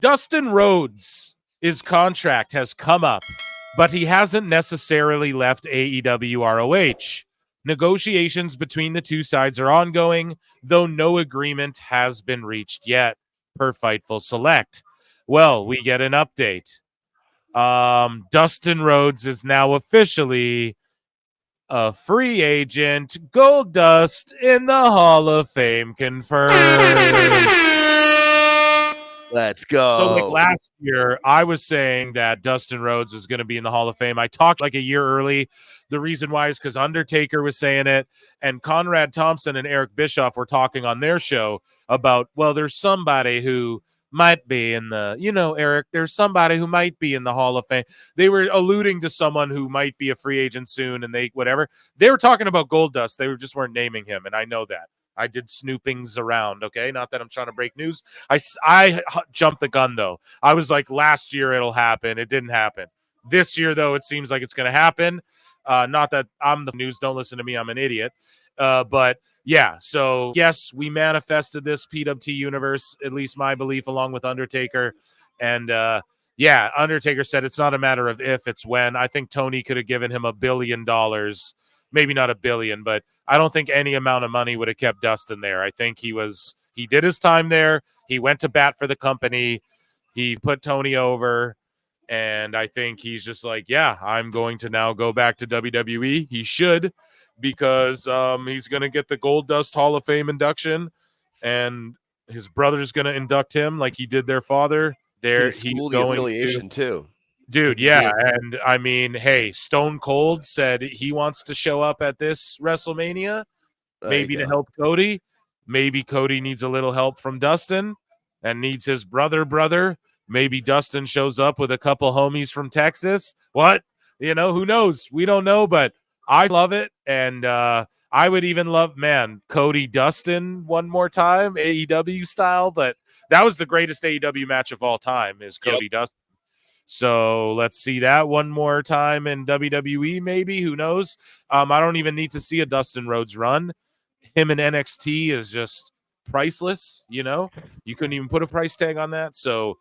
Dustin Rhodes, his contract has come up, but he hasn't necessarily left AEW ROH. Negotiations between the two sides are ongoing, though no agreement has been reached yet, per Fightful Select. Well, we get an update. Dustin Rhodes is now officially a free agent. Goldust in the Hall of Fame confirmed. Let's go. So, like last year, I was saying that Dustin Rhodes was going to be in the Hall of Fame. I talked like a year early. The reason why is because Undertaker was saying it, and Conrad Thompson and Eric Bischoff were talking on their show about, well, there's somebody who might be in the, Eric, there's somebody who might be in the Hall of Fame. They were alluding to someone who might be a free agent soon, and they were talking about Goldust. They just weren't naming him, and I know that. I did snoopings around, okay? Not that I'm trying to break news. I jumped the gun, though. I was like, last year it'll happen. It didn't happen. This year, though, it seems like it's going to happen. Not that I'm the news. Don't listen to me. I'm an idiot. But, yeah, so, yes, we manifested this PWT universe, at least my belief, along with Undertaker. And, yeah, Undertaker said it's not a matter of if, it's when. I think Tony could have given him $1 billion. Maybe not $1 billion, but I don't think any amount of money would have kept Dustin there. I think he did his time there. He went to bat for the company. He put Tony over. And I think he's just like, yeah, I'm going to now go back to WWE. He should, because he's going to get the Goldust Hall of Fame induction, and his brother's going to induct him like he did their father. He's going affiliation too. Dude, yeah, and I mean, hey, Stone Cold said he wants to show up at this WrestleMania, maybe to help Cody. Maybe Cody needs a little help from Dustin and needs his brother. Maybe Dustin shows up with a couple homies from Texas. What? Who knows? We don't know, but I love it, and I would even love, Cody Dustin one more time, AEW style, but that was the greatest AEW match of all time is Cody Dustin. So let's see that one more time in WWE, maybe. Who knows? I don't even need to see a Dustin Rhodes run. Him in NXT is just priceless, You couldn't even put a price tag on that. So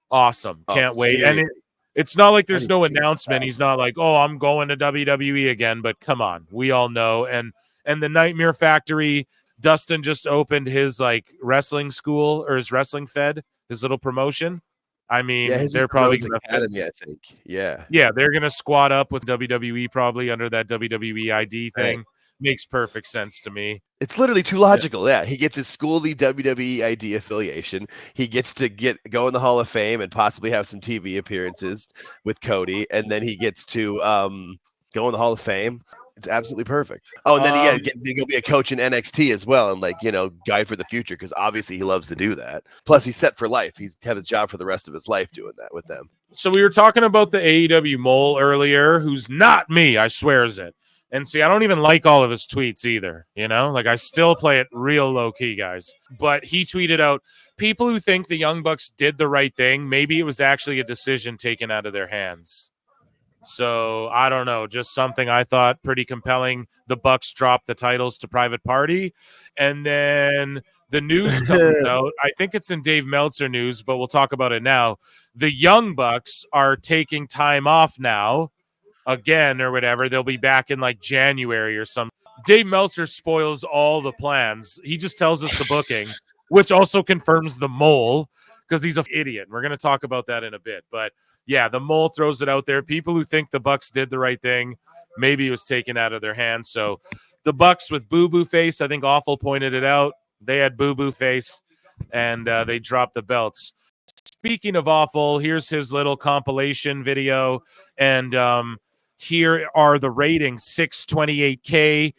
awesome. Can't wait. Seriously. And it's not like there's no announcement. He's not like, oh, I'm going to WWE again. But come on. We all know. And the Nightmare Factory, Dustin just opened his wrestling school, or his wrestling fed, his little promotion. I mean, they're probably going to Academy, I think. Yeah, they're going to squat up with WWE probably under that WWE ID thing. Right. Makes perfect sense to me. It's literally too logical. Yeah, he gets his schooly WWE ID affiliation. He gets to go in the Hall of Fame and possibly have some TV appearances with Cody, and then he gets to go in the Hall of Fame. It's absolutely perfect. Oh, and then he'll be a coach in NXT as well, and guide for the future, because obviously he loves to do that. Plus, he's set for life. He's had a job for the rest of his life doing that with them. So we were talking about the AEW mole earlier, who's not me, I swears it. And see, I don't even like all of his tweets either, I still play it real low key, guys. But he tweeted out, people who think the Young Bucks did the right thing, maybe it was actually a decision taken out of their hands. So I don't know, just something I thought pretty compelling. The Bucks dropped the titles to Private Party, and then the news comes out. I think it's in Dave Meltzer news, but we'll talk about it now. The Young Bucks are taking time off now again or whatever. They'll be back in January or something. Dave Meltzer spoils all the plans. He just tells us the booking, which also confirms the mole, because he's an idiot. We're going to talk about that in a bit. But yeah, the mole throws it out there. People who think the Bucks did the right thing, maybe it was taken out of their hands. So the Bucks with boo-boo face, I think Awful pointed it out. They had boo-boo face, and they dropped the belts. Speaking of Awful, here's his little compilation video. And here are the ratings, 628K.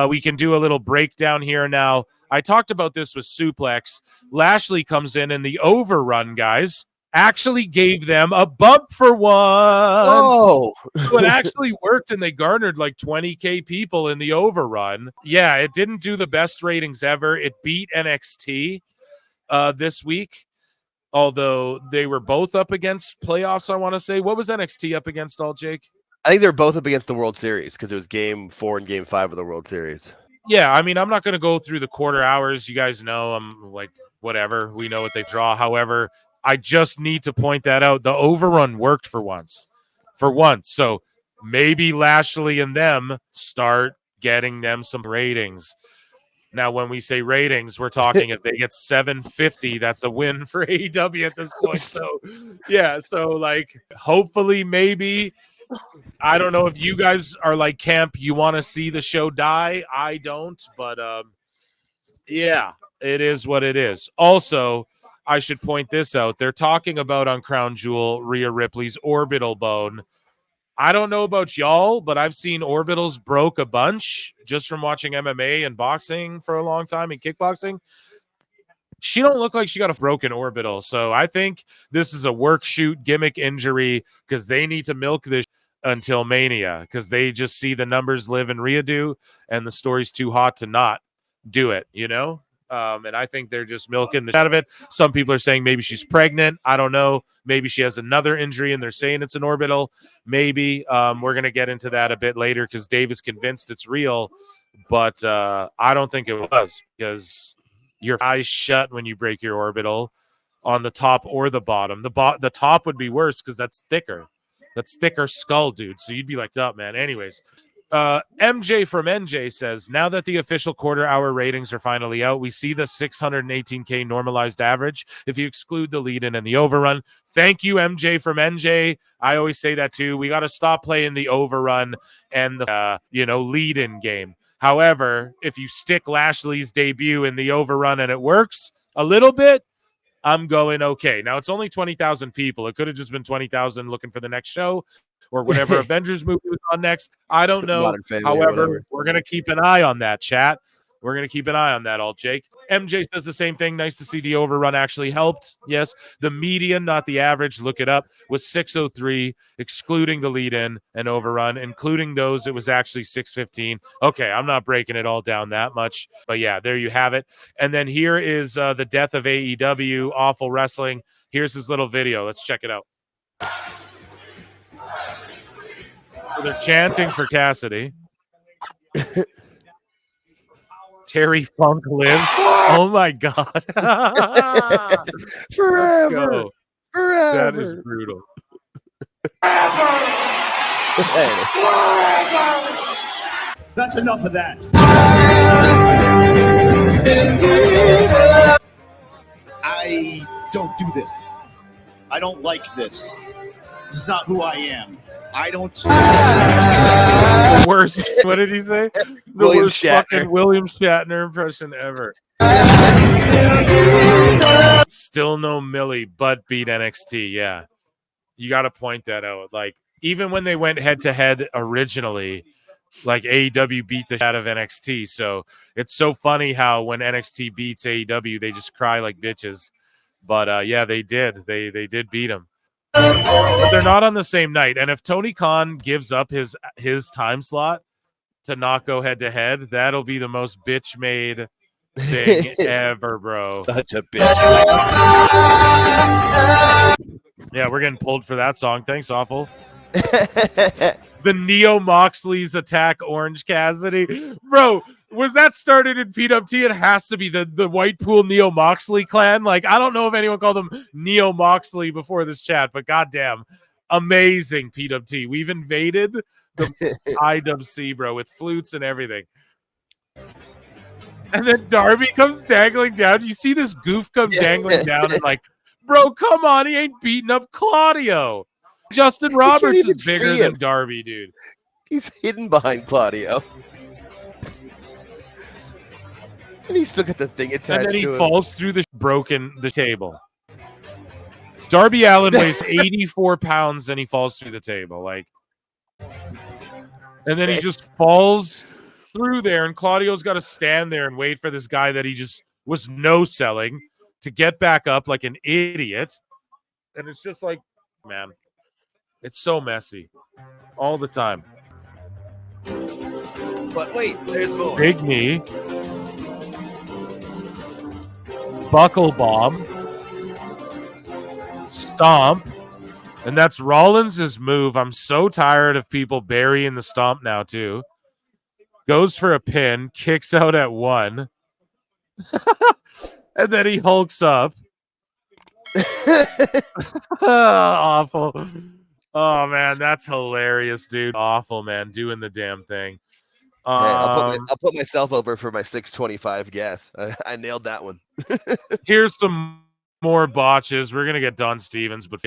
We can do a little breakdown here now. I talked about this with Suplex. Lashley comes in, and the Overrun guys actually gave them a bump for once. Oh, so it actually worked, and they garnered 20K people in the Overrun. Yeah, it didn't do the best ratings ever. It beat NXT this week, although they were both up against playoffs, I want to say. What was NXT up against, Jake? I think they're both up against the World Series, because it was Game 4 and Game 5 of the World Series. Yeah, I mean, I'm not going to go through the quarter hours. You guys know I'm whatever. We know what they draw. However, I just need to point that out. The overrun worked for once. So maybe Lashley and them start getting them some ratings. Now, when we say ratings, we're talking if they get 750, that's a win for AEW at this point. So, yeah. So, like, hopefully, maybe. I don't know if you guys are like camp, you want to see the show die. I don't, but yeah, it is what it is. Also, I should point this out. They're talking about on Crown Jewel, Rhea Ripley's orbital bone. I don't know about y'all, but I've seen orbitals broke a bunch just from watching MMA and boxing for a long time and kickboxing. She don't look like she got a broken orbital. So I think this is a work shoot gimmick injury because they need to milk this until Mania because they just see the numbers live in Rhea do, and the story's too hot to not do it, you know? And I think they're just milking the shit out of it. Some people are saying maybe she's pregnant. I don't know. Maybe she has another injury and they're saying it's an orbital. Maybe. We're going to get into that a bit later because Dave is convinced it's real. But I don't think it was because your eyes shut when you break your orbital on the top or the bottom. The top would be worse because that's thicker. That's thicker skull, dude. So you'd be like, up, man. Anyways. MJ from NJ says, now that the official quarter-hour ratings are finally out, we see the 618K normalized average if you exclude the lead-in and the overrun. Thank you, MJ from NJ. I always say that too. We got to stop playing the overrun and the lead-in game. However, if you stick Lashley's debut in the overrun and it works a little bit, I'm going okay. Now, it's only 20,000 people. It could have just been 20,000 looking for the next show or whatever Avengers movie was on next. I don't know. However, we're going to keep an eye on that, chat. We're going to keep an eye on that, all Jake. MJ says the same thing. Nice to see the overrun actually helped. Yes, the median, not the average, look it up, was 603, excluding the lead-in and overrun. Including those, it was actually 615. Okay, I'm not breaking it all down that much. But yeah, there you have it. And then here is the death of AEW, Awful Wrestling. Here's his little video. Let's check it out. So they're chanting for Cassidy. Terry Funk lives. Oh my God. Forever. That is brutal. That's enough of that. I don't do this. I don't like this. This is not who I am. I don't. The worst. What did he say? The worst fucking William Shatner impression ever. Still no Millie, but beat NXT. Yeah, you got to point that out. Like even when they went head to head originally, like AEW beat the shit out of NXT. So it's so funny how when NXT beats AEW, they just cry like bitches. But yeah, they did. They did beat them. But they're not on the same night. And if Tony Khan gives up his time slot to not go head to head, that'll be the most bitch made thing ever, bro. Such a bitch. Yeah, we're getting pulled for that song. Thanks, Awful. The Neo Moxley's attack Orange Cassidy. Bro, was that started in PWT? It has to be the Whitepool Neo Moxley clan. Like, I don't know if anyone called them Neo Moxley before this chat, but goddamn, amazing PWT. We've invaded the IWC, bro, with flutes and everything. And then Darby comes dangling down. You see this goof come dangling down and like, bro, come on, he ain't beating up Claudio. Justin Roberts is bigger than Darby, dude. He's hidden behind Claudio. And he's still got the thing attached to him. And then he falls through the table. Darby Allin weighs 84 pounds and he falls through the table. Like, and then he just falls through there, and Claudio's got to stand there and wait for this guy that he just was no-selling to get back up like an idiot. And it's just like, man, it's so messy all the time. But wait, there's more. Big knee. Buckle bomb. Stomp. And that's Rollins' move. I'm so tired of people burying the stomp now, too. Goes for a pin. Kicks out at 1. And then he hulks up. Awful. Oh man, that's hilarious, dude. Awful, man. Doing the damn thing. Hey, I'll put myself over for my 625 gas. I nailed that one. Here's some more botches. We're gonna get Don Stevens, but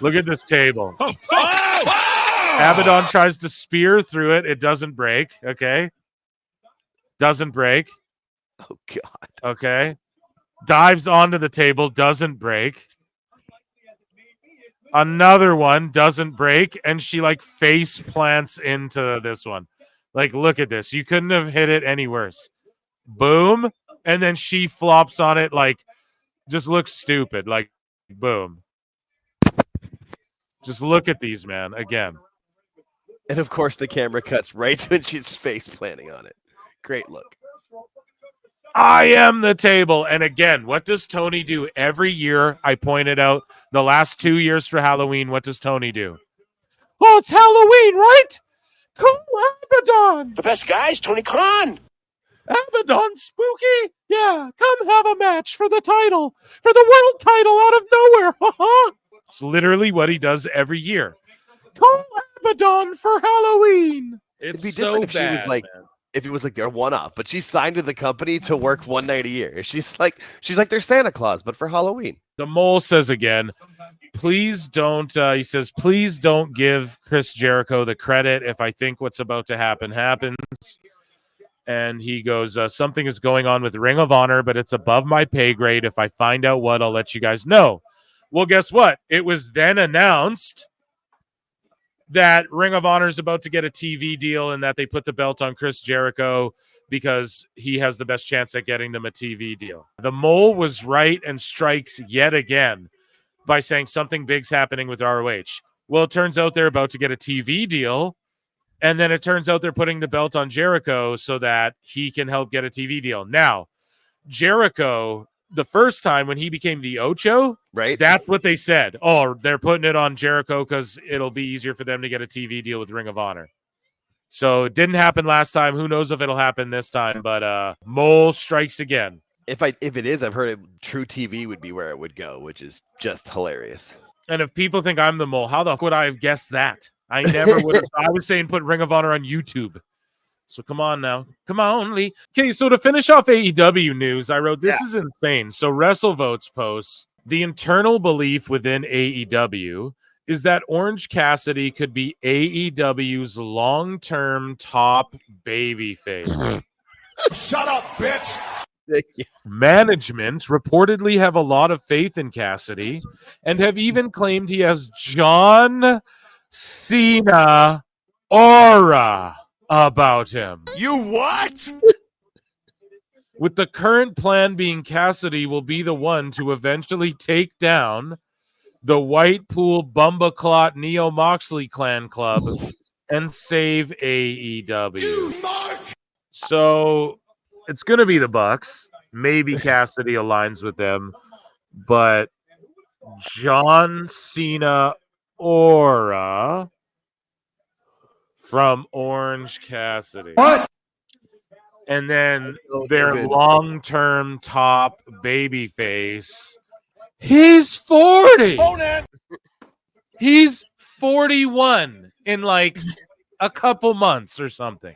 look at this table. Abaddon tries to spear through it. It doesn't break. Okay. Doesn't break. Oh God. Okay. Dives onto the table. Doesn't break. Another one doesn't break, and she like face plants into this one. Like, look at this. You couldn't have hit it any worse. Boom. And then she flops on it, like, just looks stupid. Like, boom. Just look at these, man. Again. And of course, the camera cuts right when she's face planting on it. Great look. I am the table. And again, what does Tony do every year? I pointed out the last 2 years for Halloween. What does Tony do? Oh, it's Halloween, right? Come Abaddon. The best guy's Tony Khan. Abaddon, spooky? Yeah, come have a match for the title, for the world title out of nowhere. It's literally what he does every year. Come Abaddon for Halloween. It's It'd be so different if bad, she was like, man. if it was like their one-off, but she's signed to the company to work one night a year. She's like their Santa Claus, but for Halloween. The mole says again, please don't, he says, please don't give Chris Jericho the credit if I think what's about to happen happens. And he goes, something is going on with Ring of Honor, but it's above my pay grade. If I find out what, I'll let you guys know. Well, guess what? It was then announced that Ring of Honor is about to get a TV deal and that they put the belt on Chris Jericho because he has the best chance at getting them a TV deal. The mole was right and strikes yet again by saying something big's happening with ROH. Well, it turns out they're about to get a TV deal, and then it turns out they're putting the belt on Jericho so that he can help get a TV deal. Now, Jericho, the first time when he became the Ocho, Right? that's what they said. Oh, they're putting it on Jericho because it'll be easier for them to get a TV deal with Ring of Honor. So it didn't happen last time. Who knows if it'll happen this time? But Mole strikes again. If it is, I've heard True TV would be where it would go, which is just hilarious. And if people think I'm the mole, how the fuck would I have guessed that? I never would have. I was saying put Ring of Honor on YouTube. So come on now. Come on, Lee. Okay, so to finish off AEW news, I wrote, this is insane. So WrestleVotes posts, the internal belief within AEW is that Orange Cassidy could be AEW's long-term top babyface. Shut up, bitch. Management reportedly have a lot of faith in Cassidy and have even claimed he has John Cena aura about him. You what? With the current plan being Cassidy will be the one to eventually take down the Whitepool Bumbaclot Neo Moxley Clan Club and save AEW. So it's going to be the Bucks. Maybe Cassidy aligns with them, but John Cena aura from Orange Cassidy. What? And then their long-term top babyface, he's 40. He's 41 in like a couple months or something.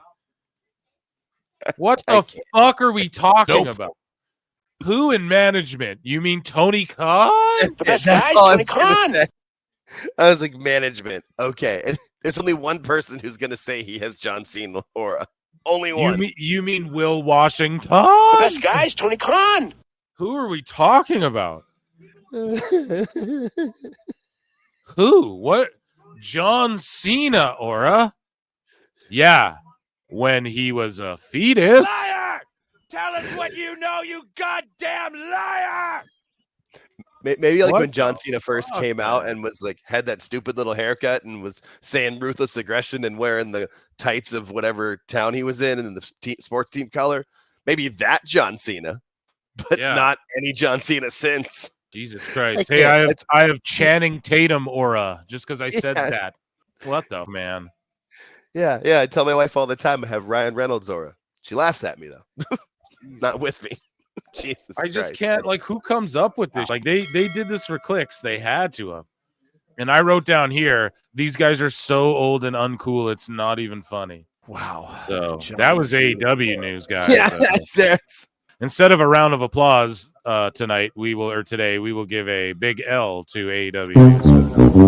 What the fuck are we talking about? Who in management? You mean Tony Khan? The best That's guy's all Tony I'm gonna Khan. say. I was like, management. Okay. And there's only one person who's going to say he has John Cena aura. Only one. You mean Will Washington? The best guy's Tony Khan. Who are we talking about? Who? What? John Cena aura? Yeah, when he was a fetus. Liar! Tell us what you know, you goddamn liar! Maybe like What when John the Cena first fuck, came out man? and was like, had that stupid little haircut and was saying ruthless aggression and wearing the tights of whatever town he was in and the sports team color. Maybe that John Cena, but Yeah. not any John Cena since. Jesus Christ. I Hey, can't. I have Channing Tatum aura just because I said Yeah. that. What the man? Yeah. I tell my wife all the time I have Ryan Reynolds aura. She laughs at me though. Not with me. Jesus I just Christ. can't, like, who comes up with this? Like, they did this for clicks. They had to have. And I wrote down here, these guys are so old and uncool, it's not even funny. Wow. So John that was Cena. AEW news, guys. Yeah, that's Instead of a round of applause today, we will give a big L to AEW news.